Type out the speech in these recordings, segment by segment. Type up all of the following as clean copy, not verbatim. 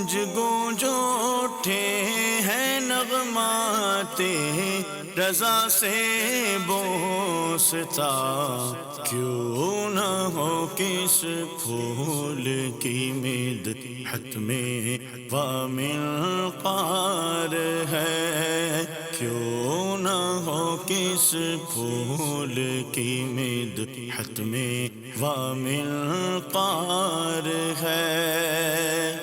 گونج گونج اٹھے ہیں نغمات رضا سے بوستا، کیوں نہ ہو کس پھول کی مدحت میں وامل قار ہے، کیوں نہ ہو کس پھول کی مدحت میں وامل قار ہے۔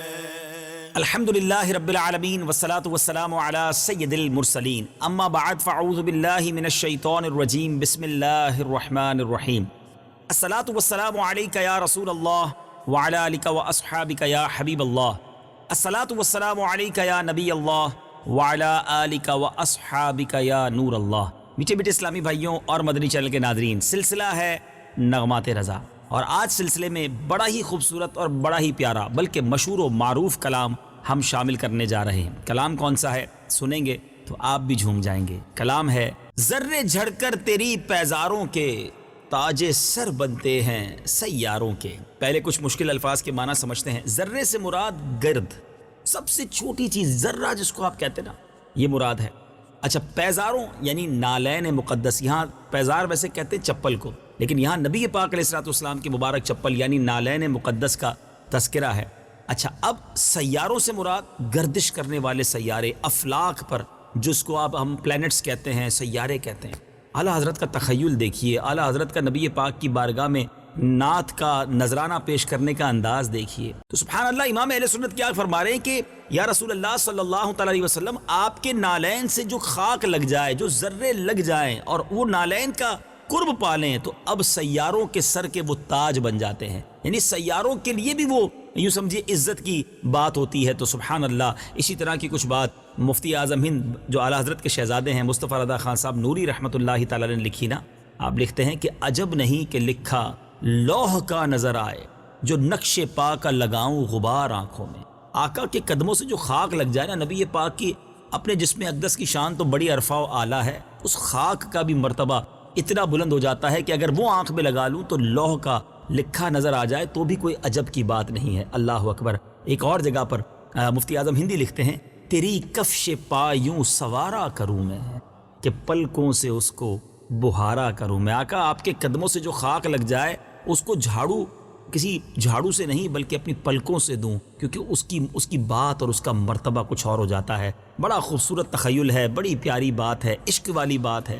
الحمدللہ رب العالمین والصلاة والسلام علی سید المرسلین، اما بعد فاعوذ باللہ من الشیطان الرجیم، بسم اللہ الرحمن الرحیم۔ الصلاة والسلام علیک یا رسول اللہ وعلی آلک واصحابک یا حبیب اللہ، الصلاة والسلام علیک یا نبی اللہ وعلی آلک واصحابک یا نور اللہ۔ میٹھے میٹھے اسلامی بھائیوں اور مدنی چینل کے ناظرین، سلسلہ ہے نغمات رضا، اور آج سلسلے میں بڑا ہی خوبصورت اور بڑا ہی پیارا بلکہ مشہور و معروف کلام ہم شامل کرنے جا رہے ہیں۔ کلام کون سا ہے سنیں گے تو آپ بھی جھوم جائیں گے۔ کلام ہے: ذرے جھڑ کر تیری پیزاروں کے تاج سر بنتے ہیں سیاروں کے۔ پہلے کچھ مشکل الفاظ کے معنی سمجھتے ہیں۔ ذرے سے مراد گرد، سب سے چھوٹی چیز، ذرہ جس کو آپ کہتے ہیں نا، یہ مراد ہے۔ اچھا، پیزاروں یعنی نالین مقدس، یہاں پیزار ویسے کہتے ہیں چپل کو، لیکن یہاں نبی پاک علیہ الصلوۃ والسلام کی مبارک چپل یعنی نالین مقدس کا تذکرہ ہے۔ اچھا، اب سیاروں سے مراد گردش کرنے والے سیارے، افلاک پر، جس کو آپ ہم پلینٹس کہتے ہیں، سیارے کہتے ہیں۔ اعلیٰ حضرت کا تخیل دیکھیے، اعلیٰ حضرت کا نبی پاک کی بارگاہ میں نعت کا نذرانہ پیش کرنے کا انداز دیکھیے۔ تو سبحان اللہ، امام اہل سنت کیا فرما رہے ہیں کہ یا رسول اللہ صلی اللہ تعالی علیہ وسلم، آپ کے نالین سے جو خاک لگ جائے، جو ذرے لگ جائیں اور وہ نالین کا قرب پالیں، تو اب سیاروں کے سر کے وہ تاج بن جاتے ہیں، یعنی سیاروں کے لیے بھی وہ یوں سمجھیے عزت کی بات ہوتی ہے۔ تو سبحان اللہ، اسی طرح کی کچھ بات مفتی اعظم ہند جو اعلیٰ حضرت کے شہزادے ہیں مصطفیٰ رضا خان صاحب نوری رحمۃ اللہ تعالی نے لکھی نا، آپ لکھتے ہیں کہ عجب نہیں کہ لکھا لوح کا نظر آئے، جو نقش پا کا لگاؤں غبار آنکھوں میں۔ آقا کے قدموں سے جو خاک لگ جائے نا، نبی پاک کی اپنے جسم اقدس کی شان تو بڑی عرفہ و اعلیٰ ہے، اس خاک کا بھی مرتبہ اتنا بلند ہو جاتا ہے کہ اگر وہ آنکھ میں لگا لوں تو لوح کا لکھا نظر آ جائے تو بھی کوئی عجب کی بات نہیں ہے۔ اللہ اکبر۔ ایک اور جگہ پر مفتی اعظم ہندی لکھتے ہیں: تیری کفش پا یوں سوارا کروں میں، کہ پلکوں سے اس کو بہارا کروں میں۔ آقا آپ کے قدموں سے جو خاک لگ جائے اس کو جھاڑو، کسی جھاڑو سے نہیں بلکہ اپنی پلکوں سے دوں، کیونکہ اس کی بات اور اس کا مرتبہ کچھ اور ہو جاتا ہے۔ بڑا خوبصورت تخیل ہے، بڑی پیاری بات ہے، عشق والی بات ہے۔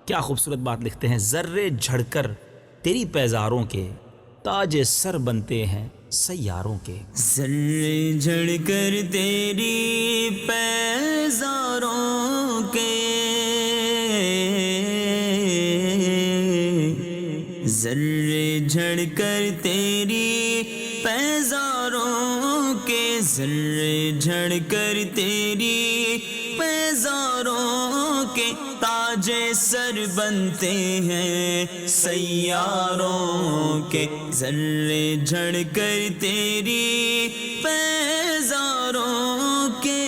کیا خوبصورت بات لکھتے ہیں: ذرے جھڑ کر تیری پیزاروں کے تاج سر بنتے ہیں سیاروں کے۔ ذرے جھڑ کر تیری پیزاروں کے، ذرے جھڑ کر تیری پیزاروں کے، ذرے جھڑ کر تیری پیزاروں کے تاج سر بنتے ہیں سیاروں کے، ذرے جھڑ کر تیری پیزاروں کے۔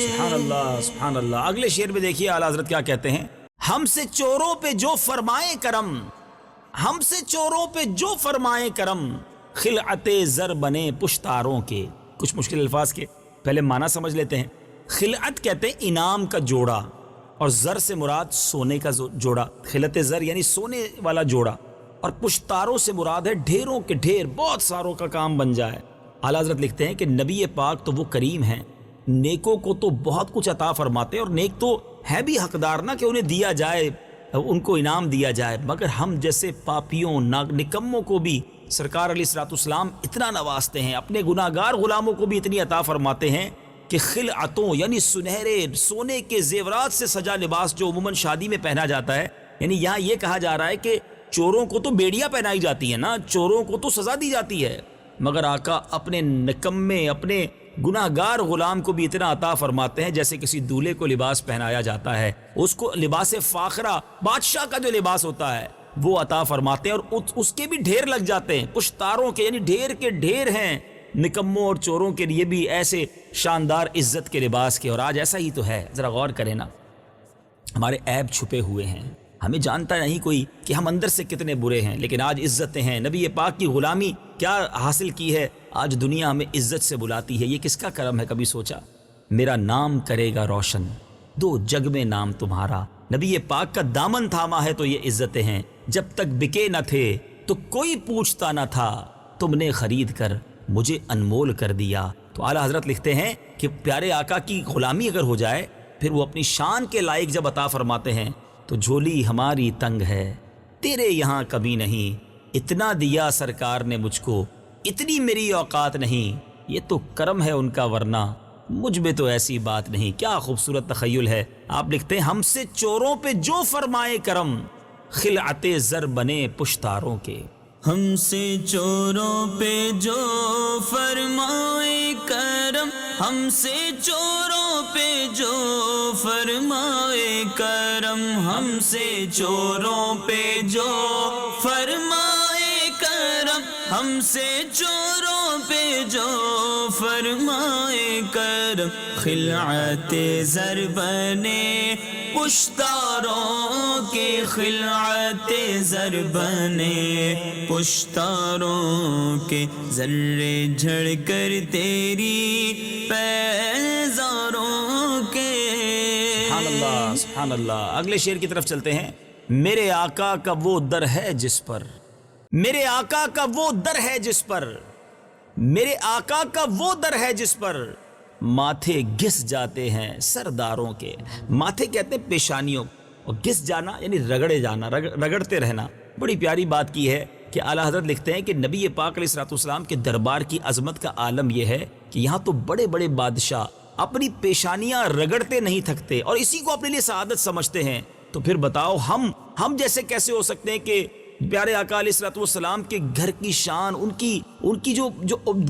سبحان اللہ، سبحان اللہ۔ اگلے شعر میں دیکھیے اعلیٰ حضرت کیا کہتے ہیں: ہم سے چوروں پہ جو فرمائے کرم، ہم سے چوروں پہ جو فرمائے کرم، خلعت زر بنے پشتاروں کے۔ کچھ مشکل الفاظ کے پہلے معنی سمجھ لیتے ہیں۔ خلعت کہتے ہیں انعام کا جوڑا، اور زر سے مراد سونے کا جوڑا، خلعت زر یعنی سونے والا جوڑا، اور پشتاروں سے مراد ہے ڈھیروں کے ڈھیر، بہت ساروں کا کام بن جائے۔ اعلیٰ حضرت لکھتے ہیں کہ نبی پاک تو وہ کریم ہیں، نیکوں کو تو بہت کچھ عطا فرماتے ہیں، اور نیک تو ہے بھی حقدار نہ کہ انہیں دیا جائے، ان کو انعام دیا جائے، مگر ہم جیسے پاپیوں نکموں کو بھی سرکار علیہ الصلوۃ والسلام اتنا نوازتے ہیں، اپنے گناہ گار غلاموں کو بھی اتنی عطا فرماتے ہیں کہ خلعتوں یعنی سنہرے سونے کے زیورات سے سجا لباس جو عموماً شادی میں پہنا جاتا ہے، یعنی یہاں یہ کہا جا رہا ہے کہ چوروں کو تو بیڑیاں پہنائی جاتی ہیں نا، چوروں کو تو سزا دی جاتی ہے، مگر آقا اپنے نکمے، اپنے گناہ گار غلام کو بھی اتنا عطا فرماتے ہیں جیسے کسی دولہے کو لباس پہنایا جاتا ہے، اس کو لباس فاخرہ، بادشاہ کا جو لباس ہوتا ہے وہ عطا فرماتے ہیں، اور اس کے بھی ڈھیر لگ جاتے ہیں، پشتاروں کے یعنی ڈھیر کے ڈھیر ہیں نکموں اور چوروں کے لیے بھی ایسے شاندار عزت کے لباس کے۔ اور آج ایسا ہی تو ہے، ذرا غور کریں نا، ہمارے عیب چھپے ہوئے ہیں، ہمیں جانتا نہیں کوئی کہ ہم اندر سے کتنے برے ہیں، لیکن آج عزتیں ہیں، نبی پاک کی غلامی کیا حاصل کی ہے، آج دنیا ہمیں عزت سے بلاتی ہے۔ یہ کس کا کرم ہے؟ کبھی سوچا؟ میرا نام کرے گا روشن دو جگ میں نام تمہارا، نبی پاک کا دامن تھاما ہے تو یہ عزتیں ہیں۔ جب تک بکے نہ تھے تو کوئی پوچھتا نہ تھا، تم نے خرید کر مجھے انمول کر دیا۔ تو اعلیٰ حضرت لکھتے ہیں کہ پیارے آقا کی غلامی اگر ہو جائے پھر وہ اپنی شان کے لائق جب عطا فرماتے ہیں تو جھولی ہماری تنگ ہے تیرے یہاں کبھی نہیں، اتنا دیا سرکار نے مجھ کو، اتنی میری اوقات نہیں، یہ تو کرم ہے ان کا ورنہ مجھ میں تو ایسی بات نہیں۔ کیا خوبصورت تخیل ہے۔ آپ لکھتے ہیں ہم سے چوروں پہ جو فرمائے کرم، خلعت زر بنے پشتاروں کے۔ ہم سے چوروں پہ جو فرمائے کرم، ہم سے چوروں پہ جو فرمائے کرم، ہم سے چوروں پہ جو فرمائے کرم، ہم سے چوروں پہ جو فرمائے کرم، خلعت زر بنے پشتاروں کے، خلعت زر بنے پشتاروں کے، ذرے جھڑ کر تیری پیزاروں کے۔ سبحان اللہ سبحان اللہ۔ اگلے شعر کی طرف چلتے ہیں۔ میرے آقا کا وہ در ہے جس پر، میرے آقا کا وہ در ہے جس پر، میرے آقا کا وہ در ہے جس پر ماتھے گھس جاتے ہیں سرداروں کے۔ ماتھے کہتے ہیں پیشانیوں، اور گھس جانا یعنی رگڑے جانا، رگڑتے رہنا۔ بڑی پیاری بات کی ہے کہ اعلیٰ حضرت لکھتے ہیں کہ نبی پاک علیہ السلام کے دربار کی عظمت کا عالم یہ ہے کہ یہاں تو بڑے بڑے بادشاہ اپنی پیشانیاں رگڑتے نہیں تھکتے اور اسی کو اپنے لیے سعادت سمجھتے ہیں۔ تو پھر بتاؤ ہم جیسے کیسے ہو سکتے ہیں کہ پیارے آقا علیہ السلام کے گھر کی شان، ان کی جو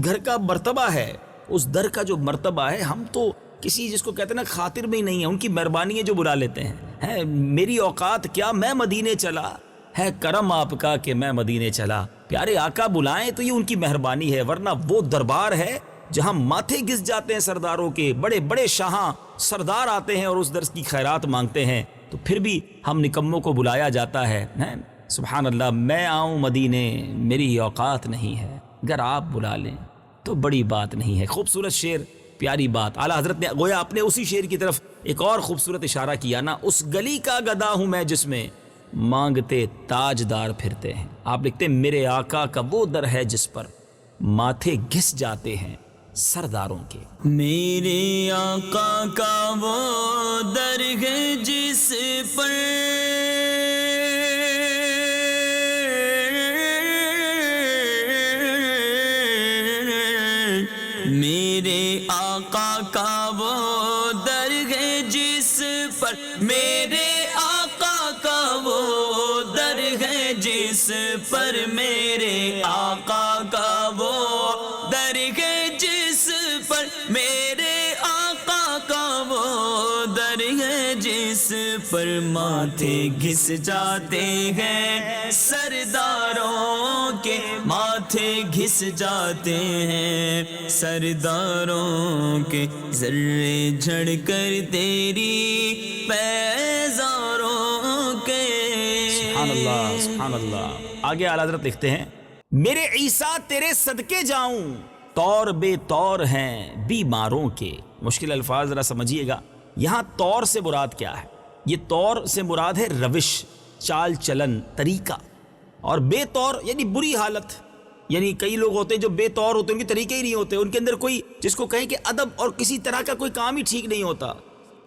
گھر کا مرتبہ ہے، اس در کا جو مرتبہ ہے، ہم تو کسی جس کو کہتے ہیں نا خاطر میں ہی نہیں ہے، ان کی مہربانی ہے جو بلا لیتے ہیں۔ میری اوقات کیا میں مدینے چلا، ہے کرم آپ کا کہ میں مدینے چلا۔ پیارے آقا بلائیں تو یہ ان کی مہربانی ہے، ورنہ وہ دربار ہے جہاں ماتھے گھس جاتے ہیں سرداروں کے، بڑے بڑے شاہاں سردار آتے ہیں اور اس درس کی خیرات مانگتے ہیں، تو پھر بھی ہم نکموں کو بلایا جاتا ہے۔ سبحان اللہ، میں آؤں مدینے میری اوقات نہیں ہے، اگر آپ بلا لیں تو بڑی بات نہیں ہے۔ خوبصورت شعر، پیاری بات۔ اعلیٰ حضرت نے گویا اپنے اسی شعر کی طرف ایک اور خوبصورت اشارہ کیا نا، اس گلی کا گدا ہوں میں جس میں مانگتے تاجدار پھرتے ہیں۔ آپ لکھتے ہیں میرے آقا کا وہ در ہے جس پر ماتھے گھس جاتے ہیں سرداروں کے۔ میرے آقا کا وہ در ہے جس پر میرے آقا کا وہ در ہے جس پر، میرے آقا کا وہ در ہے جس پر، میرے آقا کا وہ در ہے جس پر، میرے آقا کا وہ در ہے جس پر ماتھے گھس جاتے ہیں سرداروں کے، ماتھے گھس جاتے ہیں سرداروں کے، ذرے جھڑ کر تیری پیزاروں کے۔ سبحان اللہ سبحان اللہ۔ آگے اعلیٰ حضرت لکھتے ہیں میرے عیسیٰ تیرے صدقے جاؤں، طور بے طور ہیں بیماروں کے۔ مشکل الفاظ ذرا سمجھیے گا، یہاں طور سے مراد کیا ہے؟ یہ طور سے مراد ہے روش، چال چلن، طریقہ، اور بے طور یعنی بری حالت۔ یعنی کئی لوگ ہوتے ہیں جو بے طور ہوتے ہیں، ان کے طریقے ہی نہیں ہوتے، ان کے اندر کوئی جس کو کہیں کہ ادب اور کسی طرح کا کوئی کام ہی ٹھیک نہیں ہوتا۔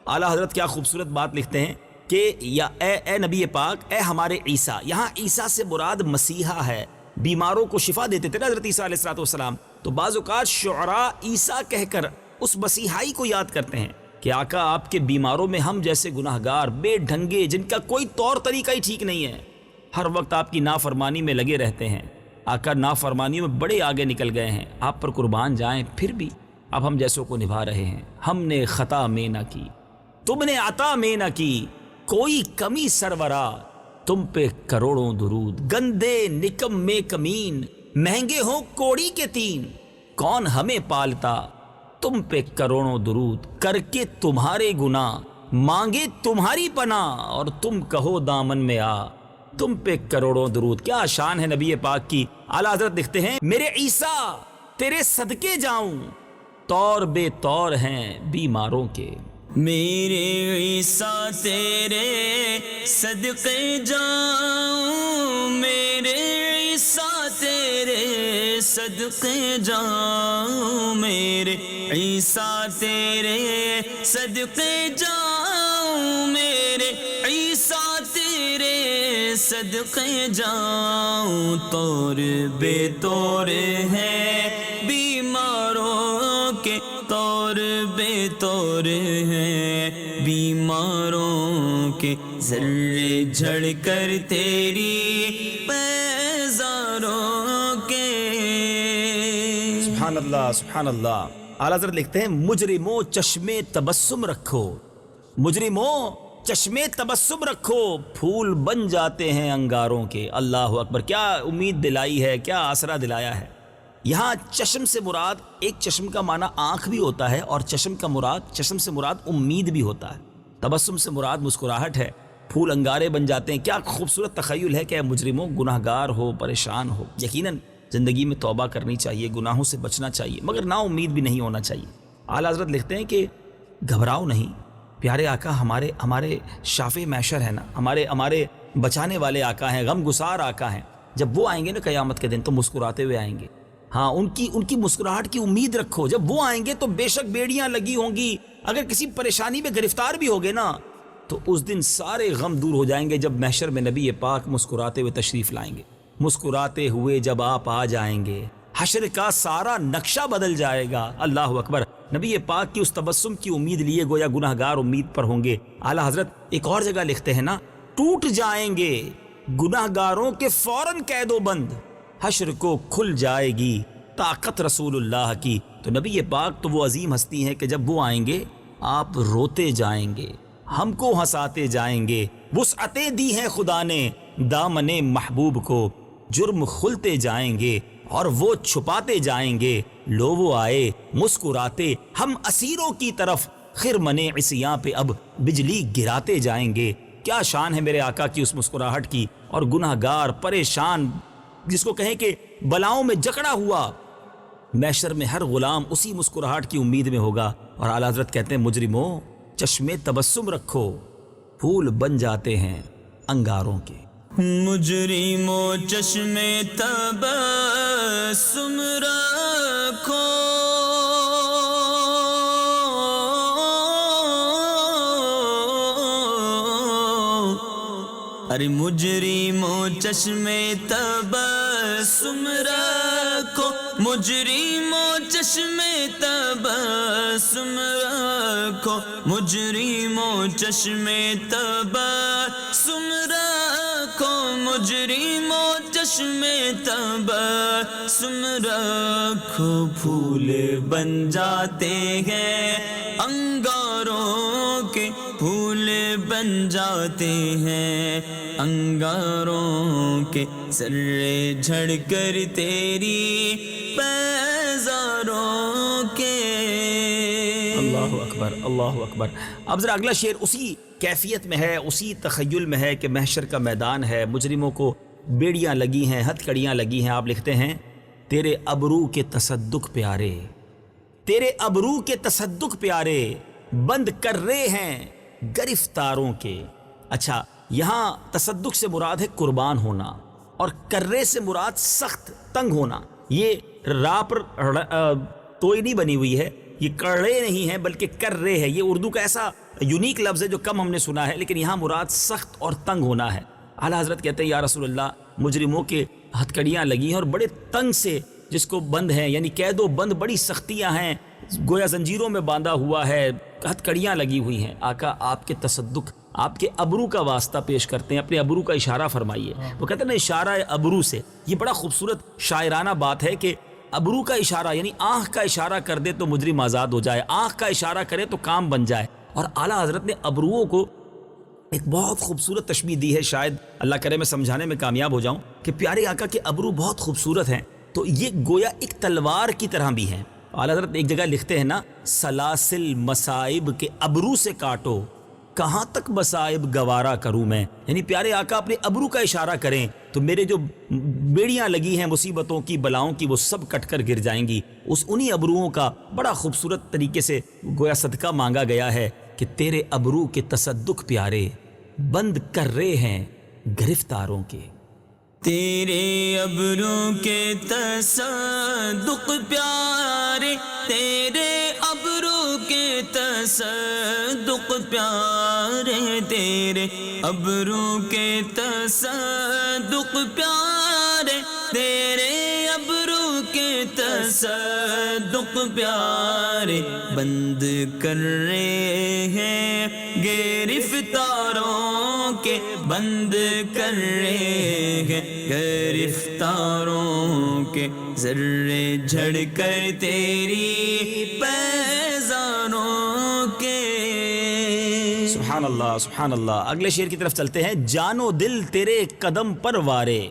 اعلیٰ حضرت کیا خوبصورت بات لکھتے ہیں کہ یا اے نبی پاک، اے ہمارے عیسیٰ۔ یہاں عیسیٰ سے مراد مسیحا ہے، بیماروں کو شفا دیتے تھے نا حضرت عیسیٰ علیہ السلام۔ تو بعض اوقات شعراء عیسیٰ کہہ کر اس مسیحائی کو یاد کرتے ہیں کہ آقا آپ کے بیماروں میں ہم جیسے گناہگار بے ڈھنگے، جن کا کوئی طور طریقہ ہی ٹھیک نہیں ہے، ہر وقت آپ کی نافرمانی میں لگے رہتے ہیں۔ آقا نافرمانیوں میں بڑے آگے نکل گئے ہیں، آپ پر قربان جائیں، پھر بھی اب ہم جیسوں کو نبھا رہے ہیں۔ ہم نے خطا میں نہ کی، تم نے عطا میں نہ کی، کوئی کمی سرورا، تم پہ کروڑوں درود، گندے نکم میں کمین، مہنگے ہوں کوڑی کے تین، کون ہمیں پالتا، تم پہ کروڑوں درود، کر کے تمہارے گناہ مانگے تمہاری پناہ اور تم کہو دامن میں آ، تم پہ کروڑوں درود۔ کیا شان ہے نبی پاک کی۔ اعلیٰ حضرت لکھتے ہیں میرے عیسیٰ تیرے صدقے جاؤں، طور بے طور ہیں بیماروں کے۔ میرے عیسیٰ تیرے صدقے جاؤں، میرے عیسیٰ تیرے صدقے جاؤں، میرے عیسیٰ تیرے صدقے جاؤں، میرے عیسیٰ تیرے صدقے جاؤں، طور بے طور ہیں بیماروں کے، طور بے طور ہیں بیماروں کے، ذرے جھڑ کر تیری پیزاروں کے۔ سبحان اللہ سبحان اللہ۔ اعلیٰ حضرت لکھتے ہیں مجرموں چشمے تبسم رکھو، مجرموں چشمے تبسم رکھو، پھول بن جاتے ہیں انگاروں کے۔ اللہ اکبر، کیا امید دلائی ہے، کیا آسرا دلایا ہے۔ یہاں چشم سے مراد، ایک چشم کا معنی آنکھ بھی ہوتا ہے اور چشم سے مراد امید بھی ہوتا ہے۔ تبسم سے مراد مسکراہٹ ہے، پھول انگارے بن جاتے ہیں۔ کیا خوبصورت تخیل ہے کہ اے مجرموں، گناہ گار ہو، پریشان ہو، یقیناً زندگی میں توبہ کرنی چاہیے، گناہوں سے بچنا چاہیے، مگر نا امید بھی نہیں ہونا چاہیے۔ اعلیٰ حضرت لکھتے ہیں کہ گھبراؤ نہیں، پیارے آقا ہمارے شافع محشر ہے نا، ہمارے بچانے والے آقا ہیں، غم گسار آقا ہیں۔ جب وہ آئیں گے نا قیامت کے دن تو مسکراتے ہوئے آئیں گے۔ ہاں، ان کی مسکراہٹ کی امید رکھو۔ جب وہ آئیں گے تو بے شک بیڑیاں لگی ہوں گی، اگر کسی پریشانی میں گرفتار بھی ہوگے نا تو اس دن سارے غم دور ہو جائیں گے جب محشر میں نبی پاک مسکراتے ہوئے تشریف لائیں گے۔ مسکراتے ہوئے جب آپ آ جائیں گے، حشر کا سارا نقشہ بدل جائے گا۔ اللہ اکبر، نبی پاک کی اس تبسم کی امید لیے گویا گناہ گار امید پر ہوں گے۔ اعلیٰ حضرت ایک اور جگہ لکھتے ہیں نا، ٹوٹ جائیں گے گناہ گاروں کے فوراً قید و بند، حشر کو کھل جائے گی طاقت رسول اللہ کی۔ تو نبی پاک تو وہ عظیم ہستی ہیں کہ جب وہ آئیں گے آپ روتے جائیں گے، ہم کو ہنساتے جائیں گے۔ وسعتیں دی ہیں خدا نے دامن محبوب کو، جرم کھلتے جائیں گے اور وہ چھپاتے جائیں گے۔ لو وہ آئے مسکراتے ہم اسیروں کی طرف، خرمن عصیاں پہ اب بجلی گراتے جائیں گے۔ کیا شان ہے میرے آقا کی اس مسکراہٹ کی، اور گناہ گار پریشان، جس کو کہیں کہ بلاؤں میں جکڑا ہوا، محشر میں ہر غلام اسی مسکراہٹ کی امید میں ہوگا۔ اور اعلیٰ حضرت کہتے ہیں مجرموں چشمے تبسم رکھو، پھول بن جاتے ہیں انگاروں کے۔ مجرموں چشمے تبسم رکھو، ارے مجرموں چشمے تبسم رکھو، مجرموں چشمے تبسم رکھو، مجرموں چشمے تبسم رکھو، مجرموں چشمے تبسم رکھو، پھول بن جاتے ہیں انگاروں کے، پھول بن جاتے ہیں انگاروں کے، سرے جھڑ کر تیری پیزاروں کے۔ اللہ اکبر اللہ اکبر۔ اب ذرا اگلا شعر اسی کیفیت میں ہے، اسی تخیل میں ہے کہ محشر کا میدان ہے، مجرموں کو بیڑیاں لگی ہیں، ہتھ کڑیاں لگی ہیں۔ آپ لکھتے ہیں تیرے ابرو کے تصدق پیارے، تیرے ابرو کے تصدق پیارے، بند کر رہے ہیں گرفتاروں کے۔ اچھا، یہاں تصدق سے مراد ہے قربان ہونا، اور کرے سے مراد سخت تنگ ہونا۔ یہ را پر توئی نہیں بنی ہوئی ہے، یہ کرے نہیں ہے بلکہ کر رہے ہے۔ یہ اردو کا ایسا یونیک لفظ ہے جو کم ہم نے سنا ہے، لیکن یہاں مراد سخت اور تنگ ہونا ہے۔ اعلیٰ حضرت کہتے ہیں یا رسول اللہ، مجرموں کے ہتھکڑیاں لگی ہیں اور بڑے تنگ سے جس کو بند ہیں، یعنی قید و بند، بڑی سختیاں ہیں، گویا زنجیروں میں باندھا ہوا ہے، ہتھکڑیاں لگی ہوئی ہیں۔ آقا آپ کے تصدق، آپ کے ابرو کا واسطہ پیش کرتے ہیں، اپنے ابرو کا اشارہ فرمائیے۔ وہ کہتے ہیں نا اشارہ ابرو سے، یہ بڑا خوبصورت شاعرانہ بات ہے کہ ابرو کا اشارہ، یعنی آنکھ کا اشارہ کر دے تو مجرم آزاد ہو جائے، آنکھ کا اشارہ کرے تو کام بن جائے۔ اور اعلیٰ حضرت نے ابروؤں کو ایک بہت خوبصورت تشبیہ دی ہے، شاید اللہ کرے میں سمجھانے میں کامیاب ہو جاؤں، کہ پیارے آقا کے ابرو بہت خوبصورت ہیں، تو یہ گویا ایک تلوار کی طرح بھی ہیں۔ اعلیٰ حضرت ایک جگہ لکھتے ہیں نا، سلاسل مصائب کے ابرو سے کاٹو، کہاں تک مصائب گوارا کروں میں، یعنی پیارے آقا اپنے ابرو کا اشارہ کریں تو میرے جو بیڑیاں لگی ہیں مصیبتوں کی بلاؤں کی وہ سب کٹ کر گر جائیں گی۔ انہی ابروؤں کا بڑا خوبصورت طریقے سے گویا صدقہ مانگا گیا ہے کہ تیرے ابرو کے تصدق پیارے بند کر رہے ہیں گرفتاروں کے۔ تیرے ابرو کے تصدق پیارے، تیرے ابرو کے تصدق پیارے، تیرے ابرو کے تصدق پیارے، تیرے ابرو کے تصدق پیارے، بند کر رہے ہیں گرفتاروں کے، بند کر رہے ہیں گرفتاروں کے، ذرے جھڑ کر تیری پیزانوں کے۔ سبحان اللہ سبحان اللہ۔ اگلے شعر کی طرف چلتے ہیں۔ جان و دل تیرے قدم پر وارے،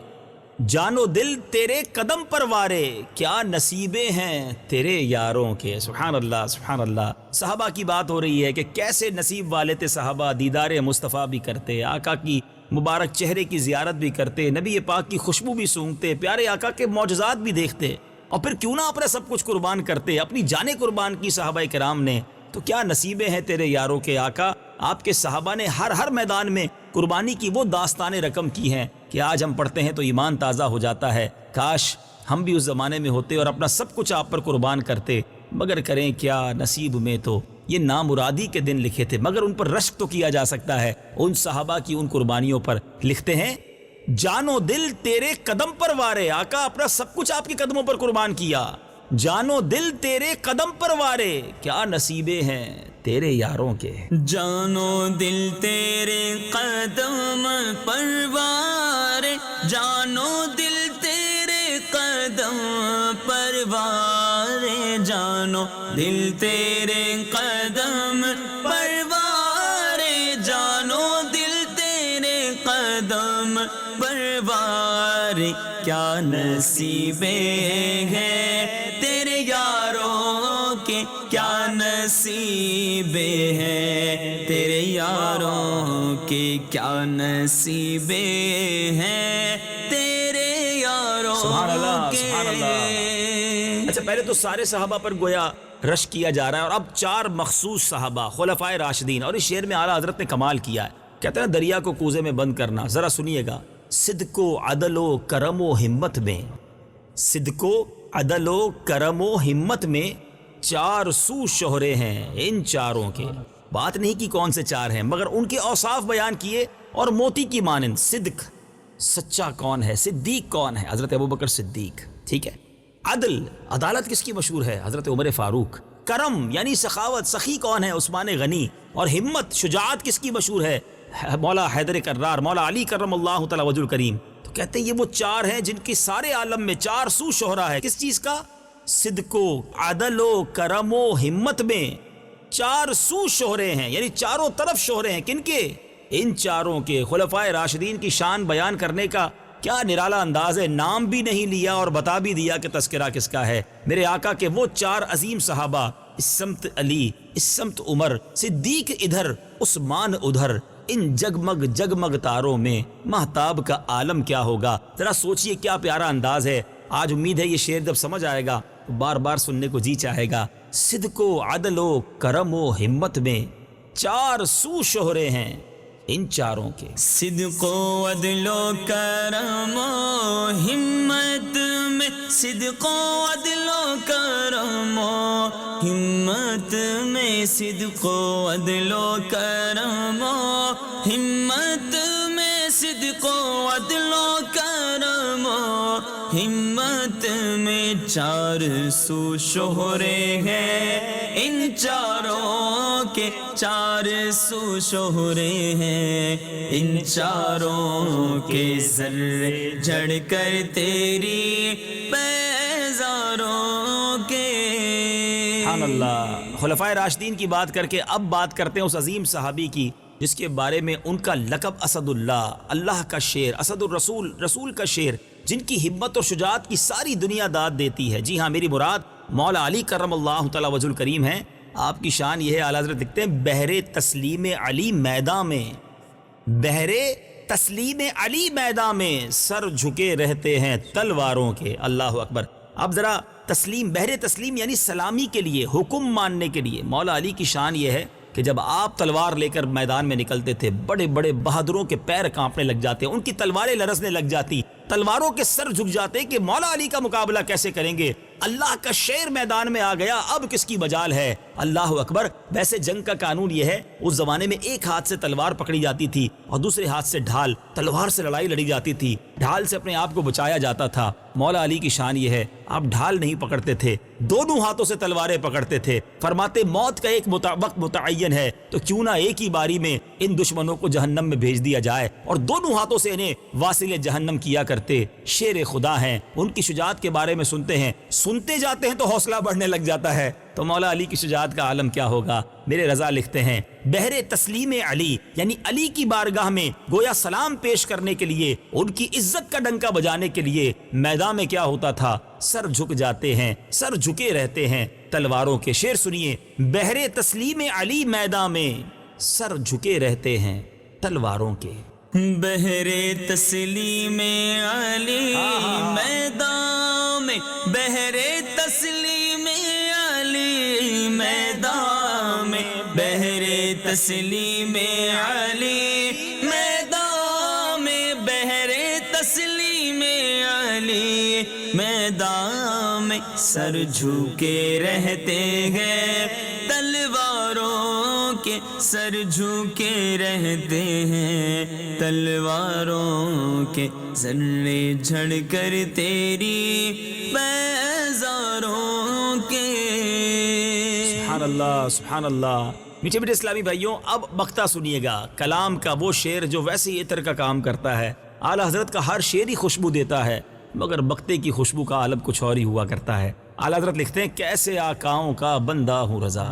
جان و دل تیرے قدم پر وارے، کیا نصیبیں ہیں تیرے یاروں کے۔ سبحان اللہ سبحان اللہ۔ صحابہ کی بات ہو رہی ہے کہ کیسے نصیب والے تھے صحابہ، دیدار مصطفیٰ بھی کرتے، آقا کی مبارک چہرے کی زیارت بھی کرتے، نبی پاک کی خوشبو بھی سونگتے، پیارے آقا کے معجزات بھی دیکھتے، اور پھر کیوں نہ اپنا سب کچھ قربان کرتے، اپنی جانیں قربان کی صحابہ کرام نے۔ تو کیا نصیبیں ہیں تیرے یاروں کے آقا۔ آپ کے صحابہ نے ہر میدان میں قربانی کی وہ داستانیں رقم کی ہیں کہ آج ہم پڑھتے ہیں تو ایمان تازہ ہو جاتا ہے۔ کاش ہم بھی اس زمانے میں ہوتے اور اپنا سب کچھ آپ پر قربان کرتے، مگر کریں کیا، نصیب میں تو یہ نامرادی کے دن لکھے تھے، مگر ان پر رشک تو کیا جا سکتا ہے ان صحابہ کی ان قربانیوں پر۔ لکھتے ہیں جان و دل تیرے قدم پر وارے، آقا اپنا سب کچھ آپ کے قدموں پر قربان کیا، جان و دل تیرے قدم پر وارے، کیا نصیبیں ہیں تیرے یاروں کے۔ جان و دل تیرے قدم پر وارے، جان و دل تیرے قدم پر وارے، جان و دل تیرے قدم پر وارے، جان و دل تیرے قدم پر وارے، کیا نصیبیں ہیں تیرے یاروں کے، کیا نصیبیں ہیں تیرے یاروں کے، کیا نصیبیں ہیں تیرے یاروں سبحان اللہ سبحان کے۔ اللہ۔ اچھا پہلے تو سارے صحابہ پر گویا رش کیا جا رہا ہے، اور اب 4 مخصوص صحابہ خلفائے راشدین، اور اس شعر میں اعلیٰ حضرت نے کمال کیا ہے۔ کہتے ہیں دریا کو کوزے میں بند کرنا، ذرا سنیے گا۔ صدق و عدل و کرم و ہمت میں، صدق و عدل و کرم و ہمت میں 4 سو شہرے ہیں ان چاروں کے۔ بات نہیں کی کون سے 4 ہیں، مگر ان کے اوصاف بیان کیے، اور موتی کی مانند صدق، سچا کون ہے، صدیق کون ہے، حضرت ابوبکر صدیق، ٹھیک ہے۔ عدل، عدالت کس کی مشہور ہے، حضرت عمر فاروق۔ کرم یعنی سخاوت، سخی کون ہے، عثمان غنی۔ اور ہمت، شجاعت کس کی مشہور ہے، مولا حیدر کرار، مولا علی کرم اللہ تعالی وجہ الکریم۔ تو کہتے ہیں یہ وہ 4 ہیں جن کی سارے عالم میں 4 سو شہرا ہے، کس چیز کا، صدق و عدل و کرم و ہمت میں 4 سو شہرے ہیں، یعنی چاروں طرف شہرے ہیں، کن کے، ان چاروں کے۔ خلفائے راشدین کی شان بیان کرنے کا کیا نرالا انداز ہے، نام بھی نہیں لیا اور بتا بھی دیا کہ تذکرہ کس کا ہے۔ میرے آقا کے وہ 4 عظیم صحابہ، اس سمت علی، اس سمت عمر، صدیق ادھر، عثمان ادھر، ان جگمگ جگمگ تاروں میں مہتاب کا عالم کیا ہوگا۔ ذرا سوچئے کیا پیارا انداز ہے۔ آج امید ہے یہ شعر جب سمجھ آئے گا تو بار بار سننے کو جی چاہے گا۔ صدق و عدل و کرم و ہمت میں 4 سو شہرے ہیں ان چاروں کے۔ صدق و عدل و کرم و ہمت میں، صدق و عدل و کرم و ہمت میں، صدق و عدل و کرم و ہمت میں، صدق و عدل و کرم و ہمت میں 4 سو شہرے ہیں ان چاروں کے، 4 سو شہرے ہیں ان چاروں کے، ذرے جھڑ کر تیری پیزاروں کے۔ سبحان اللہ۔ خلفائے راشدین کی بات کر کے اب بات کرتے ہیں اس عظیم صحابی کی جس کے بارے میں ان کا لقب اسد اللہ، اللہ کا شیر، اسد الرسول، رسول کا شیر، جن کی ہمت اور شجاعت کی ساری دنیا داد دیتی ہے۔ جی ہاں، میری مراد مولا علی کرم اللہ تعالی وجہ الکریم ہیں۔ آپ کی شان یہ ہے، اعلیٰ حضرت لکھتے ہیں بحر تسلیم علی میدان میں، بحر تسلیم علی میدان میں سر جھکے رہتے ہیں تلواروں کے۔ اللہ اکبر۔ اب ذرا تسلیم، بحر تسلیم یعنی سلامی کے لیے، حکم ماننے کے لیے۔ مولا علی کی شان یہ ہے کہ جب آپ تلوار لے کر میدان میں نکلتے تھے، بڑے بڑے بہادروں کے پیر کانپنے لگ جاتے، ان کی تلواریں لرزنے لگ جاتی، تلواروں کے سر جھک جاتے کہ مولا علی کا مقابلہ کیسے کریں گے، اللہ کا شیر میدان میں آ گیا، اب کس کی مجال ہے۔ اللہ اکبر۔ ویسے جنگ کا قانون یہ ہے، اس زمانے میں ایک ہاتھ سے تلوار پکڑی جاتی تھی اور دوسرے ہاتھ سے ڈھال، تلوار سے لڑائی لڑی جاتی تھی، ڈھال سے اپنے آپ کو بچایا جاتا تھا۔ مولا علی کی شان یہ ہے، آپ ڈھال نہیں پکڑتے تھے، دونوں ہاتھوں سے تلواریں پکڑتے تھے، فرماتے موت کا ایک وقت متعین ہے تو کیوں نہ ایک ہی باری میں ان دشمنوں کو جہنم میں بھیج دیا جائے، اور دونوں ہاتھوں سے انہیں واصل جہنم کیا کرتے۔ شیر خدا ہیں، ان کی شجاعت کے بارے میں سنتے ہیں، سنتے جاتے ہیں تو حوصلہ بڑھنے لگ جاتا ہے، تو مولا علی کی شجاعت کا عالم کیا ہوگا۔ میرے رضا لکھتے ہیں بحر تسلیم علی یعنی علی کی بارگاہ میں گویا سلام پیش کرنے کے لیے، ان کی عزت کا ڈنکا بجانے کے لیے میدان میں کیا ہوتا تھا، سر جھک جاتے ہیں، سر جھکے رہتے ہیں تلواروں کے۔ شعر سنیے، بحر تسلیم علی میدان میں سر جھکے رہتے ہیں تلواروں کے۔ بحر تسلیم علی میدان میں، بحر تسلیم علی میدان میں، بحر تسلیم علی میدان میں، بحر تسلیم علی میدان میں سر جھکے رہتے ہیں تلواروں کے، سر جھکے رہتے ہیں تلواروں کے، ذرے جھڑ کر تیری پیزاروں کے۔ سبحان اللہ، سبحان اللہ۔ میٹھے میٹھے اسلامی بھائیوں، اب بختہ سنیے گا، کلام کا وہ شعر جو ویسے عطر کا کام کرتا ہے۔ اعلیٰ حضرت کا ہر شعر ہی خوشبو دیتا ہے، مگر بختے کی خوشبو کا عالم کچھ اور ہی ہوا کرتا ہے۔ اعلیٰ حضرت لکھتے ہیں کیسے آقاؤں کا بندہ ہوں رضا،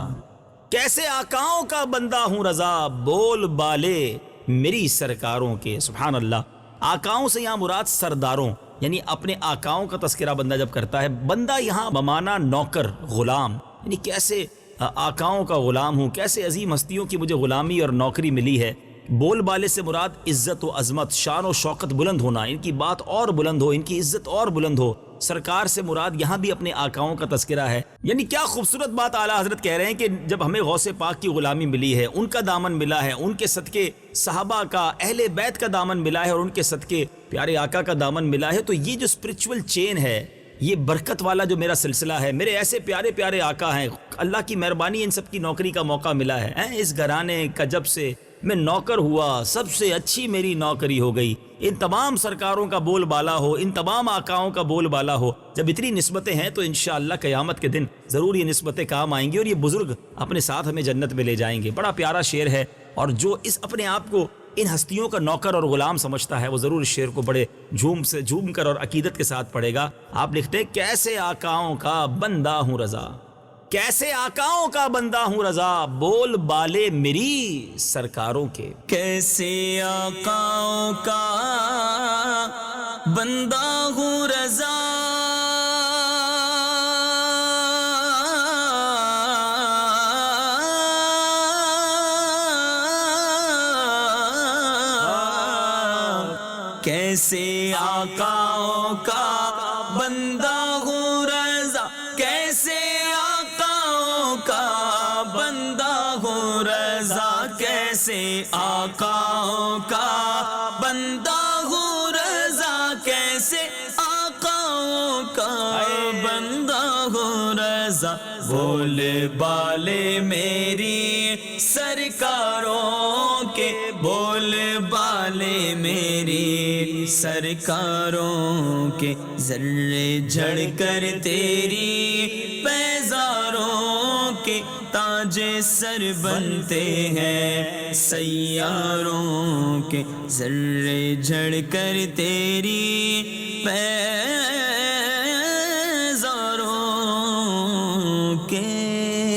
کیسے آقاؤں کا بندہ ہوں رضا، بول بالے میری سرکاروں کے۔ سبحان اللہ۔ آقاؤں سے یہاں مراد سرداروں، یعنی اپنے آقاؤں کا تذکرہ بندہ جب کرتا ہے، بندہ یہاں بمانا نوکر، غلام، یعنی کیسے آقاؤں کا غلام ہوں، کیسے عظیم ہستیوں کی مجھے غلامی اور نوکری ملی ہے۔ بول بالے سے مراد عزت و عظمت، شان و شوکت بلند ہونا، ان کی بات اور بلند ہو، ان کی عزت اور بلند ہو۔ سرکار سے مراد یہاں بھی اپنے آقاؤں کا تذکرہ ہے۔ یعنی کیا خوبصورت بات اعلیٰ حضرت کہہ رہے ہیں کہ جب ہمیں غوث پاک کی غلامی ملی ہے، ان کا دامن ملا ہے، ان کے صدقے صحابہ کا، اہل بیت کا دامن ملا ہے، اور ان کے صدقے پیارے آقا کا دامن ملا ہے، تو یہ جو اسپرچول چین ہے، یہ برکت والا جو میرا سلسلہ ہے، میرے ایسے پیارے پیارے آقا ہیں، اللہ کی مہربانی ان سب کی نوکری کا موقع ملا ہے۔ اس گھرانے کا جب سے میں نوکر ہوا، سب سے اچھی میری نوکری ہو گئی۔ ان تمام سرکاروں کا بول بالا ہو، ان تمام آقاؤں کا بول بالا ہو۔ جب اتنی نسبتیں ہیں تو انشاءاللہ قیامت کے دن ضرور یہ نسبتیں کام آئیں گی، اور یہ بزرگ اپنے ساتھ ہمیں جنت میں لے جائیں گے۔ بڑا پیارا شعر ہے، اور جو اس اپنے آپ کو ان ہستیوں کا نوکر اور غلام سمجھتا ہے، وہ ضرور اس شعر کو بڑے جھوم کر اور عقیدت کے ساتھ پڑھے گا۔ آپ لکھتے ہیں کیسے آقاؤں کا بندہ ہوں رضا، کیسے آقاؤں کا بندہ ہوں رضا، بول بالے میری سرکاروں کے۔ کیسے آقاؤں کا بندہ ہوں رضا، کیسے آقاؤں کا بندہ ہوں رضا، کیسے آقاؤں کا بندہ ہوں رضا، کیسے آقاؤں کا بندہ ہوں رضا، کیسے آقاؤں کا بندہ ہوں رضا، بول بالے میری سرکاروں کے، بول بالے میری سرکاروں کے، ذرے جھڑ کر تیری پیزاروں کے، تاج سر بنتے ہیں سیاروں کے، ذرے جھڑ کر تیری پیزاروں کے۔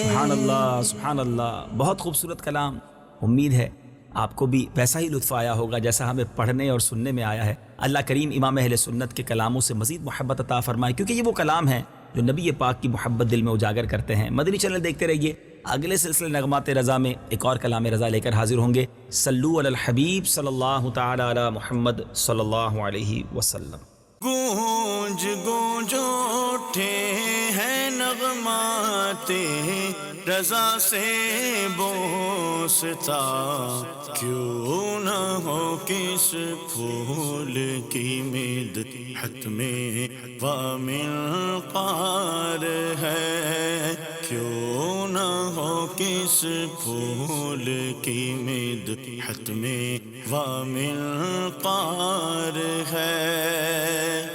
سبحان اللہ، سبحان اللہ۔ بہت خوبصورت کلام، امید ہے آپ کو بھی ویسا ہی لطف آیا ہوگا جیسا ہمیں پڑھنے اور سننے میں آیا ہے۔ اللہ کریم امام اہل سنت کے کلاموں سے مزید محبت عطا فرمائے، کیونکہ یہ وہ کلام ہیں جو نبی پاک کی محبت دل میں اجاگر کرتے ہیں۔ مدنی چینل دیکھتے رہیے، اگلے سلسلے نغمات رضا میں ایک اور کلام رضا لے کر حاضر ہوں گے۔ صلو علی الحبیب صلی اللہ تعالی علی محمد صلی اللہ علیہ وسلم۔ گونج گونج اٹھے ہیں نغمات رضا سے بوستا، کیوں نہ ہو کس پھول کی مدحت میں ومنقار ہے، کیوں نہ ہو کس پھول کی مدحت میں ومنقار ہے۔